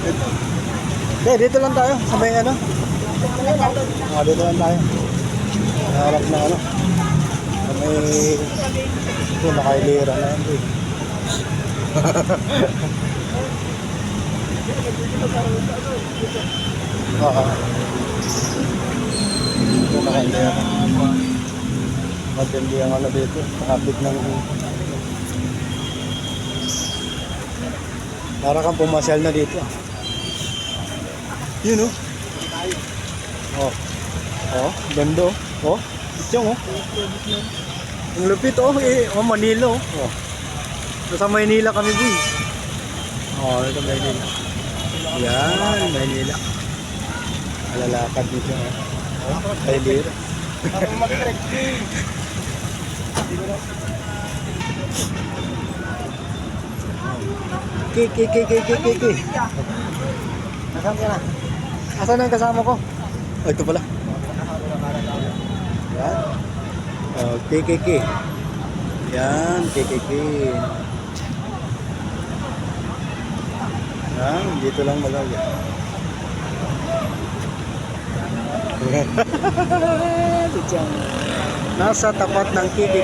Okay, dito lang tayo. Sa may ano? Dito lang tayo. Naharap na ano. Sa may... Ito, nakailira na yan. Ito, nakailira. Matindi ang ano dito. Nakabit ng... Para kang pumasyal na dito. Yun oh. Oh. Oh, ganda oh. Oh, ito oh. Ang lupit oh, Manila oh. Oh. Sa Maynila kami boy. Oh, ito Maynila. Yan, Maynila. Malalakad dito oh. Oh, Maynila. Kiki. Nasaan ka na? Asan ang kasama ko? Oh, ito pala. Yan. Oh, Kiki. Yan, Kiki. Yan, dito lang malagay. Nasa tapat ng Kiki.